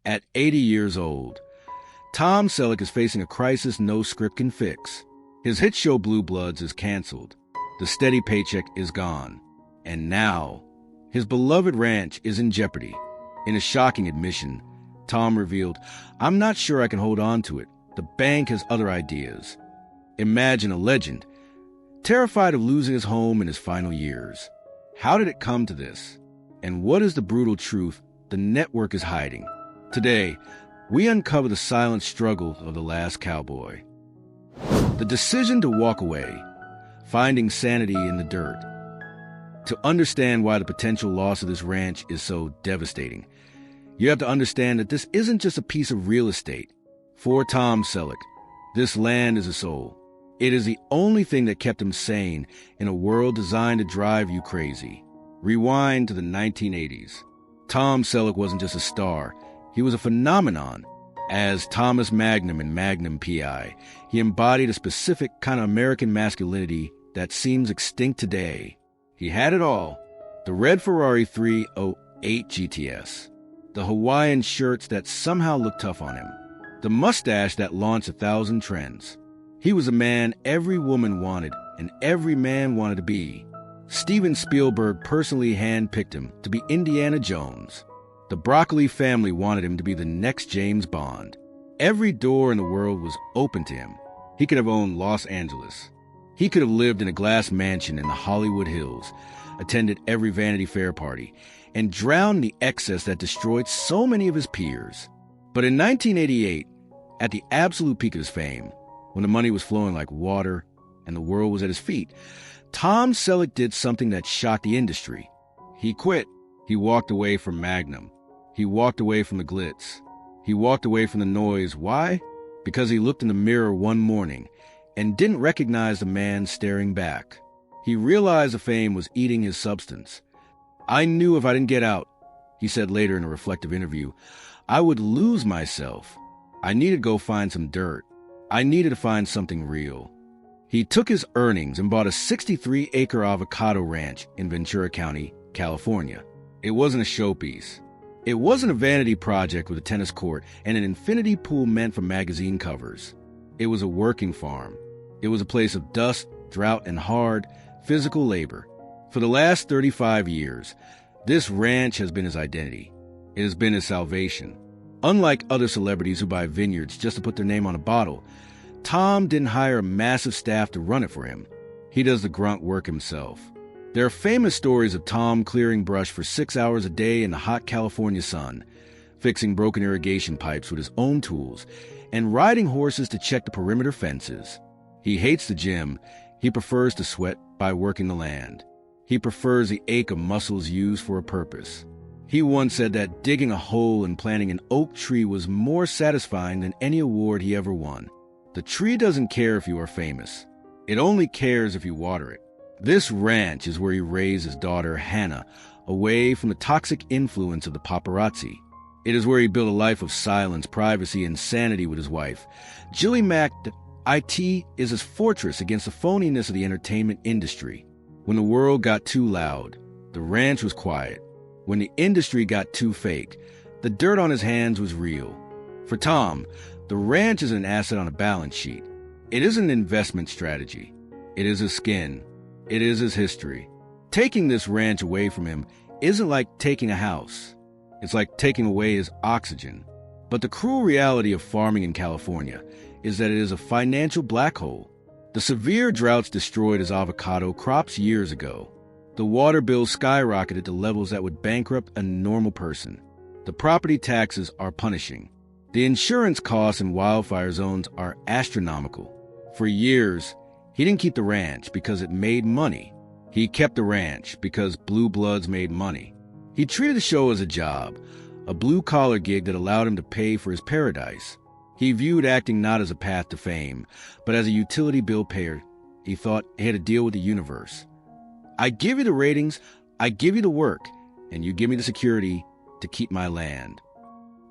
At 80 years old, Tom Selleck is facing a crisis no script can fix. His hit show Blue Bloods is canceled. The steady paycheck is gone. And now, his beloved ranch is in jeopardy. In a shocking admission, Tom revealed, "I'm not sure I can hold on to it. The bank has other ideas." Imagine a legend, terrified of losing his home in his final years. How did it come to this? And what is the brutal truth the network is hiding? Today, we uncover the silent struggle of the last cowboy. The decision to walk away, finding sanity in the dirt. To understand why the potential loss of this ranch is so devastating, you have to understand that this isn't just a piece of real estate. For Tom Selleck, this land is a soul. It is the only thing that kept him sane in a world designed to drive you crazy. Rewind to the 1980s. Tom Selleck wasn't just a star. He was a phenomenon. As Thomas Magnum in Magnum P.I, he embodied a specific kind of American masculinity that seems extinct today. He had it all. The red Ferrari 308 GTS. The Hawaiian shirts that somehow looked tough on him. The mustache that launched 1,000 trends. He was a man every woman wanted and every man wanted to be. Steven Spielberg personally handpicked him to be Indiana Jones. The Broccoli family wanted him to be the next James Bond. Every door in the world was open to him. He could have owned Los Angeles. He could have lived in a glass mansion in the Hollywood Hills, attended every Vanity Fair party, and drowned the excess that destroyed so many of his peers. But in 1988, at the absolute peak of his fame, when the money was flowing like water and the world was at his feet, Tom Selleck did something that shocked the industry. He quit. He walked away from Magnum. He walked away from the glitz. He walked away from the noise. Why? Because he looked in the mirror one morning and didn't recognize the man staring back. He realized the fame was eating his substance. "I knew if I didn't get out," he said later in a reflective interview, "I would lose myself. I needed to go find some dirt. I needed to find something real." He took his earnings and bought a 63-acre avocado ranch in Ventura County, California. It wasn't a showpiece. It wasn't a vanity project with a tennis court and an infinity pool meant for magazine covers. It was a working farm. It was a place of dust, drought, and hard, physical labor. For the last 35 years, this ranch has been his identity. It has been his salvation. Unlike other celebrities who buy vineyards just to put their name on a bottle, Tom didn't hire a massive staff to run it for him. He does the grunt work himself. There are famous stories of Tom clearing brush for 6 hours a day in the hot California sun, fixing broken irrigation pipes with his own tools, and riding horses to check the perimeter fences. He hates the gym. He prefers to sweat by working the land. He prefers the ache of muscles used for a purpose. He once said that digging a hole and planting an oak tree was more satisfying than any award he ever won. The tree doesn't care if you are famous. It only cares if you water it. This ranch is where he raised his daughter, Hannah, away from the toxic influence of the paparazzi. It is where he built a life of silence, privacy, and sanity with his wife. Jilly Mack, IT, is his fortress against the phoniness of the entertainment industry. When the world got too loud, the ranch was quiet. When the industry got too fake, the dirt on his hands was real. For Tom, the ranch is an asset on a balance sheet. It isn't an investment strategy. It is his skin. It is his history. Taking this ranch away from him isn't like taking a house. It's like taking away his oxygen. But the cruel reality of farming in California is that it is a financial black hole. The severe droughts destroyed his avocado crops years ago. The water bills skyrocketed to levels that would bankrupt a normal person. The property taxes are punishing. The insurance costs in wildfire zones are astronomical. For years, he didn't keep the ranch because it made money. He kept the ranch because Blue Bloods made money. He treated the show as a job, a blue-collar gig that allowed him to pay for his paradise. He viewed acting not as a path to fame, but as a utility bill payer. He thought he had to deal with the universe. "I give you the ratings, I give you the work, and you give me the security to keep my land."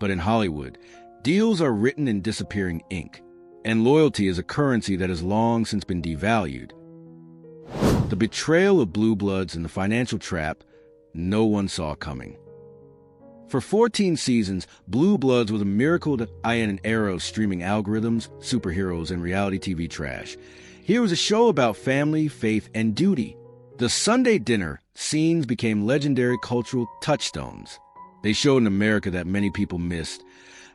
But in Hollywood, deals are written in disappearing ink, and loyalty is a currency that has long since been devalued. The betrayal of Blue Bloods and the financial trap no one saw coming. For 14 seasons, Blue Bloods was a miracle in an era of streaming algorithms, superheroes, and reality TV trash. Here was a show about family, faith, and duty. The Sunday dinner scenes became legendary cultural touchstones. They showed an America that many people missed,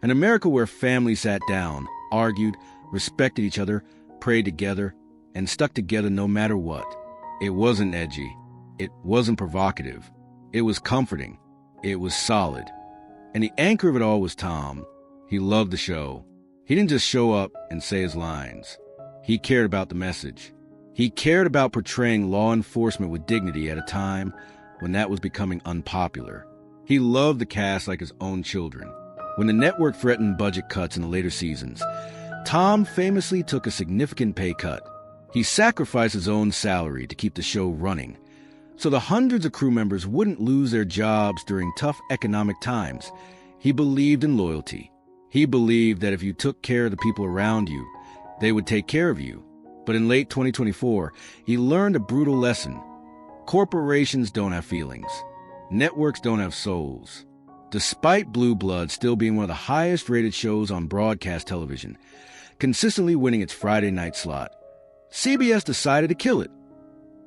an America where families sat down, argued, respected each other, prayed together, and stuck together no matter what. It wasn't edgy. It wasn't provocative. It was comforting. It was solid. And the anchor of it all was Tom. He loved the show. He didn't just show up and say his lines. He cared about the message. He cared about portraying law enforcement with dignity at a time when that was becoming unpopular. He loved the cast like his own children. When the network threatened budget cuts in the later seasons, Tom famously took a significant pay cut. He sacrificed his own salary to keep the show running, so the hundreds of crew members wouldn't lose their jobs during tough economic times. He believed in loyalty. He believed that if you took care of the people around you, they would take care of you. But in late 2024, he learned a brutal lesson. Corporations don't have feelings. Networks don't have souls. Despite Blue Bloods still being one of the highest-rated shows on broadcast television, consistently winning its Friday night slot, CBS decided to kill it.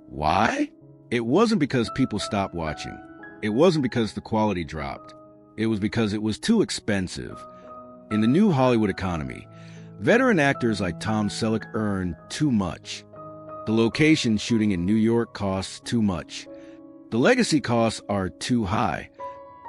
Why? It wasn't because people stopped watching. It wasn't because the quality dropped. It was because it was too expensive. In the new Hollywood economy, veteran actors like Tom Selleck earn too much. The location shooting in New York costs too much. The legacy costs are too high.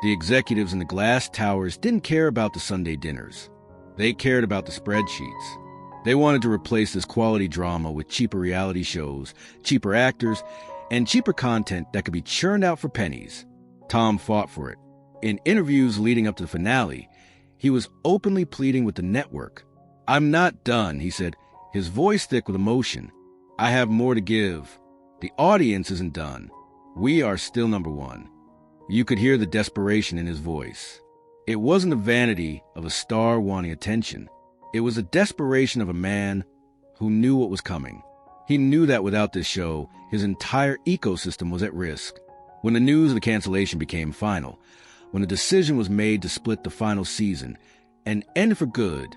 The executives in the glass towers didn't care about the Sunday dinners. They cared about the spreadsheets. They wanted to replace this quality drama with cheaper reality shows, cheaper actors, and cheaper content that could be churned out for pennies. Tom fought for it. In interviews leading up to the finale, he was openly pleading with the network. "I'm not done," he said, his voice thick with emotion. "I have more to give. The audience isn't done. We are still number one." You could hear the desperation in his voice. It wasn't the vanity of a star wanting attention. It was the desperation of a man who knew what was coming. He knew that without this show, his entire ecosystem was at risk. When the news of the cancellation became final, when the decision was made to split the final season and end for good,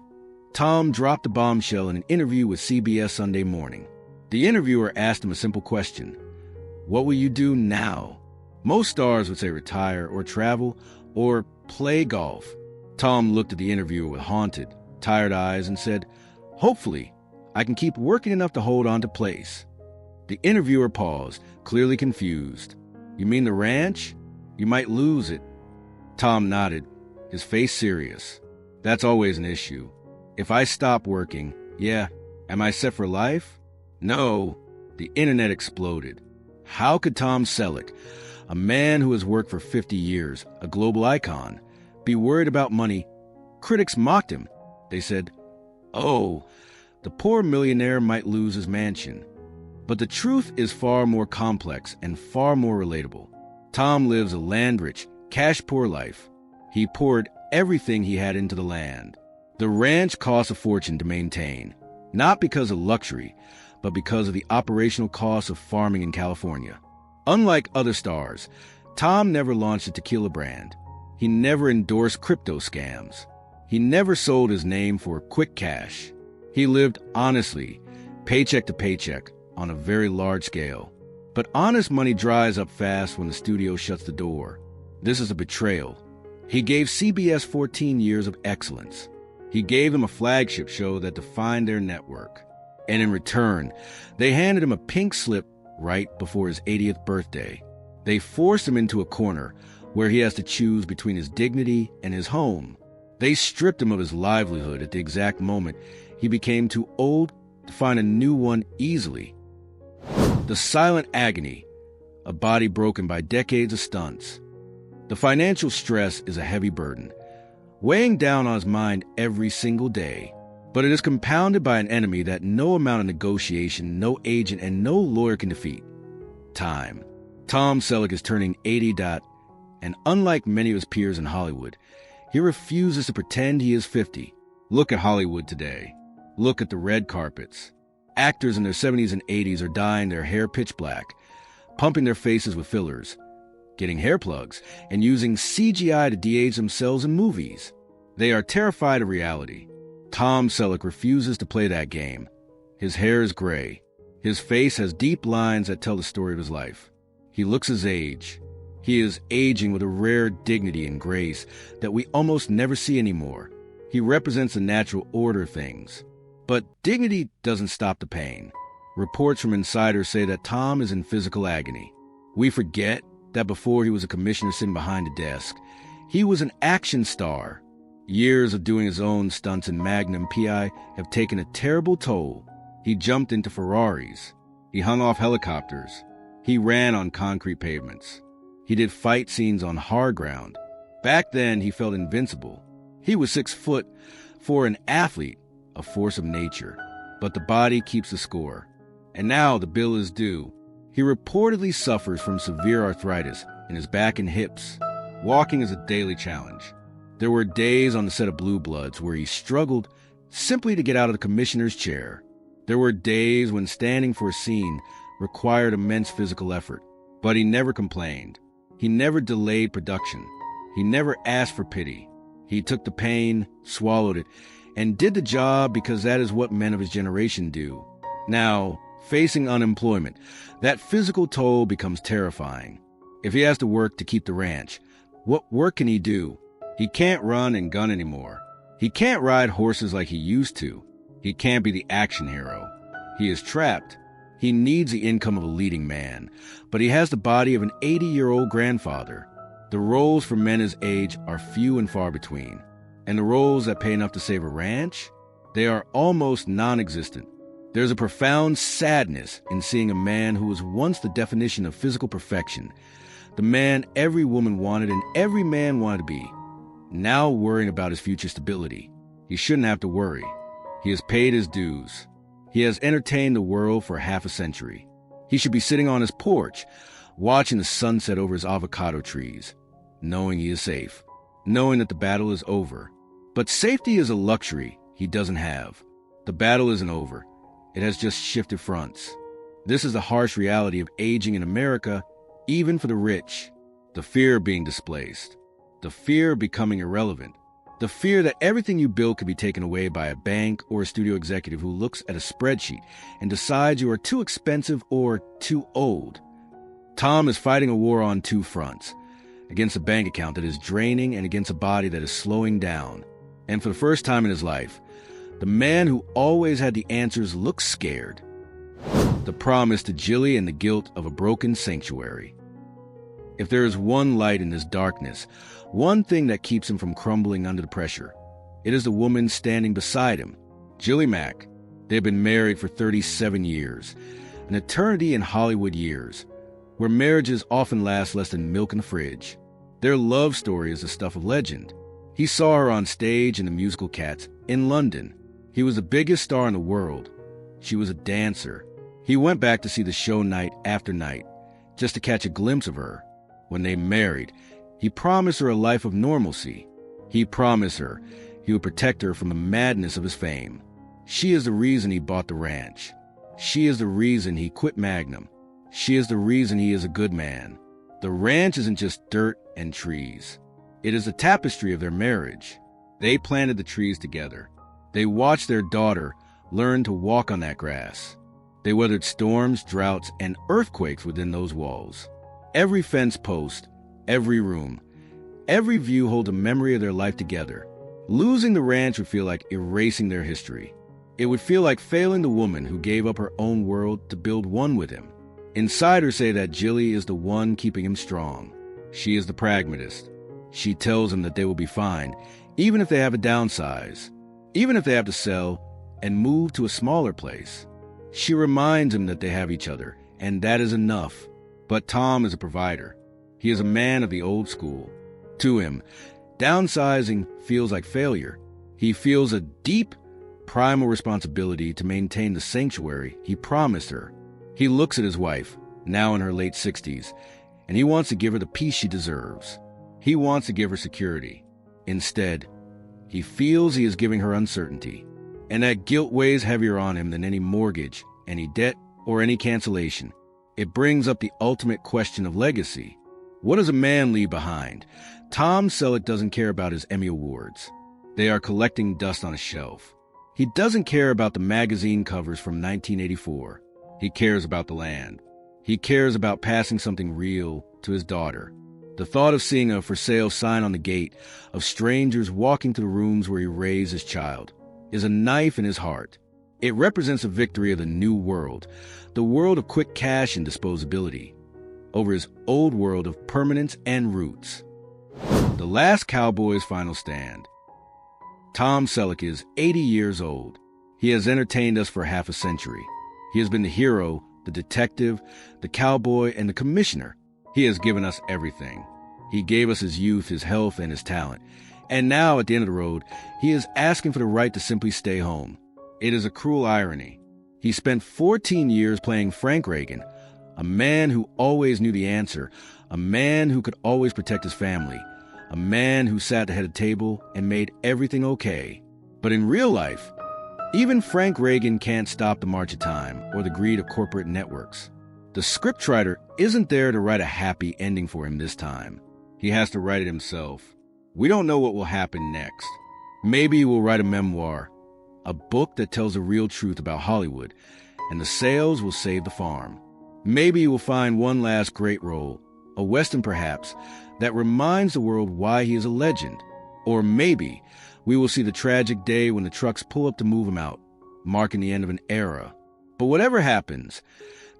Tom dropped the bombshell in an interview with CBS Sunday Morning. The interviewer asked him a simple question: "What will you do now?" Most stars would say retire or travel or play golf. Tom looked at the interviewer with haunted, tired eyes and said, "Hopefully, I can keep working enough to hold on to place." The interviewer paused, clearly confused. "You mean the ranch? You might lose it." Tom nodded, his face serious. "That's always an issue. If I stop working, am I set for life?" "No." The internet exploded. How could Tom Selleck, a man who has worked for 50 years, a global icon, be worried about money? Critics mocked him. They said, "Oh, the poor millionaire might lose his mansion." But the truth is far more complex and far more relatable. Tom lives a land-rich, cash-poor life. He poured everything he had into the land. The ranch costs a fortune to maintain, not because of luxury, but because of the operational costs of farming in California. Unlike other stars, Tom never launched a tequila brand. He never endorsed crypto scams. He never sold his name for quick cash. He lived honestly, paycheck to paycheck, on a very large scale. But honest money dries up fast when the studio shuts the door. This is a betrayal. He gave CBS 14 years of excellence. He gave them a flagship show that defined their network. And in return, they handed him a pink slip right before his 80th birthday. They forced him into a corner where he has to choose between his dignity and his home. They stripped him of his livelihood at the exact moment he became too old to find a new one easily. The silent agony, a body broken by decades of stunts. The financial stress is a heavy burden, weighing down on his mind every single day. But it is compounded by an enemy that no amount of negotiation, no agent, and no lawyer can defeat: time. Tom Selleck is turning 80. And unlike many of his peers in Hollywood, he refuses to pretend he is 50. Look at Hollywood today. Look at the red carpets. Actors in their 70s and 80s are dyeing their hair pitch black, pumping their faces with fillers. getting hair plugs, and using CGI to de-age themselves in movies. They are terrified of reality. Tom Selleck refuses to play that game. His hair is gray. His face has deep lines that tell the story of his life. He looks his age. He is aging with a rare dignity and grace that we almost never see anymore. He represents the natural order of things. But dignity doesn't stop the pain. Reports from insiders say that Tom is in physical agony. We forget that before he was a commissioner sitting behind a desk, he was an action star. Years of doing his own stunts in Magnum P.I. have taken a terrible toll. He jumped into Ferraris. He hung off helicopters. He ran on concrete pavements. He did fight scenes on hard ground. Back then, he felt invincible. He was 6 foot for an athlete, a force of nature. But the body keeps the score. And now the bill is due. He reportedly suffers from severe arthritis in his back and hips. Walking is a daily challenge. There were days on the set of Blue Bloods where he struggled simply to get out of the commissioner's chair. There were days when standing for a scene required immense physical effort, but he never complained. He never delayed production. He never asked for pity. He took the pain, swallowed it, and did the job because that is what men of his generation do. Now, facing unemployment, that physical toll becomes terrifying. If he has to work to keep the ranch, what work can he do? He can't run and gun anymore. He can't ride horses like he used to. He can't be the action hero. He is trapped. He needs the income of a leading man, but he has the body of an 80-year-old grandfather. The roles for men his age are few and far between, and the roles that pay enough to save a ranch, they are almost non-existent. There's a profound sadness in seeing a man who was once the definition of physical perfection, the man every woman wanted and every man wanted to be, now worrying about his future stability. He shouldn't have to worry. He has paid his dues. He has entertained the world for half a century. He should be sitting on his porch, watching the sunset over his avocado trees, knowing he is safe, knowing that the battle is over. But safety is a luxury he doesn't have. The battle isn't over. It has just shifted fronts. This is the harsh reality of aging in America, even for the rich. The fear of being displaced. The fear of becoming irrelevant. The fear that everything you build could be taken away by a bank or a studio executive who looks at a spreadsheet and decides you are too expensive or too old. Tom is fighting a war on 2 fronts, against a bank account that is draining and against a body that is slowing down. And for the first time in his life, the man who always had the answers looks scared. The promise to Jilly and the guilt of a broken sanctuary. If there is one light in this darkness, one thing that keeps him from crumbling under the pressure, it is the woman standing beside him, Jilly Mack. They have been married for 37 years, an eternity in Hollywood years, where marriages often last less than milk in the fridge. Their love story is the stuff of legend. He saw her on stage in the musical Cats in London. He was the biggest star in the world. She was a dancer. He went back to see the show night after night, just to catch a glimpse of her. When they married, he promised her a life of normalcy. He promised her he would protect her from the madness of his fame. She is the reason he bought the ranch. She is the reason he quit Magnum. She is the reason he is a good man. The ranch isn't just dirt and trees. It is the tapestry of their marriage. They planted the trees together. They watched their daughter learn to walk on that grass. They weathered storms, droughts, and earthquakes within those walls. Every fence post, every room, every view holds a memory of their life together. Losing the ranch would feel like erasing their history. It would feel like failing the woman who gave up her own world to build one with him. Insiders say that Jilly is the one keeping him strong. She is the pragmatist. She tells him that they will be fine, even if they have to downsize, even if they have to sell and move to a smaller place. She reminds him that they have each other, and that is enough. But Tom is a provider. He is a man of the old school. To him, downsizing feels like failure. He feels a deep, primal responsibility to maintain the sanctuary he promised her. He looks at his wife, now in her late 60s, and he wants to give her the peace she deserves. He wants to give her security. Instead, he feels he is giving her uncertainty, and that guilt weighs heavier on him than any mortgage, any debt, or any cancellation. It brings up the ultimate question of legacy. What does a man leave behind? Tom Selleck doesn't care about his Emmy Awards. They are collecting dust on a shelf. He doesn't care about the magazine covers from 1984. He cares about the land. He cares about passing something real to his daughter. The thought of seeing a for sale sign on the gate, of strangers walking to the rooms where he raised his child, is a knife in his heart. It represents a victory of the new world, the world of quick cash and disposability, over his old world of permanence and roots. The Last Cowboy's final stand. Tom Selleck is 80 years old. He has entertained us for half a century. He has been the hero, the detective, the cowboy, and the commissioner. He has given us everything. He gave us his youth, his health, and his talent. And now, at the end of the road, he is asking for the right to simply stay home. It is a cruel irony. He spent 14 years playing Frank Reagan, a man who always knew the answer, a man who could always protect his family, a man who sat at the head of the table and made everything okay. But in real life, even Frank Reagan can't stop the march of time or the greed of corporate networks. The scriptwriter isn't there to write a happy ending for him this time. He has to write it himself. We don't know what will happen next. Maybe he will write a memoir, a book that tells the real truth about Hollywood, and the sales will save the farm. Maybe he will find one last great role, a western perhaps, that reminds the world why he is a legend. Or maybe we will see the tragic day when the trucks pull up to move him out, marking the end of an era. But whatever happens,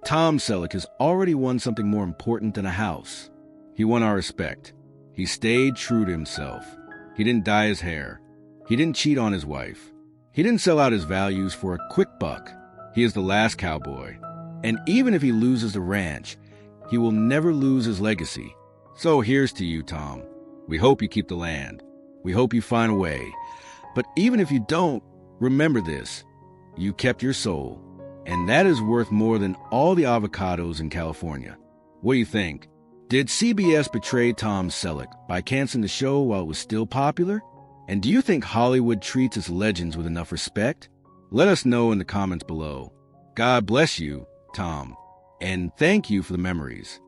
Tom Selleck has already won something more important than a house. He won our respect. He stayed true to himself. He didn't dye his hair. He didn't cheat on his wife. He didn't sell out his values for a quick buck. He is the last cowboy. And even if he loses the ranch, he will never lose his legacy. So here's to you, Tom. We hope you keep the land. We hope you find a way. But even if you don't, remember this. You kept your soul. And that is worth more than all the avocados in California. What do you think? Did CBS betray Tom Selleck by canceling the show while it was still popular? And do you think Hollywood treats its legends with enough respect? Let us know in the comments below. God bless you, Tom. And thank you for the memories.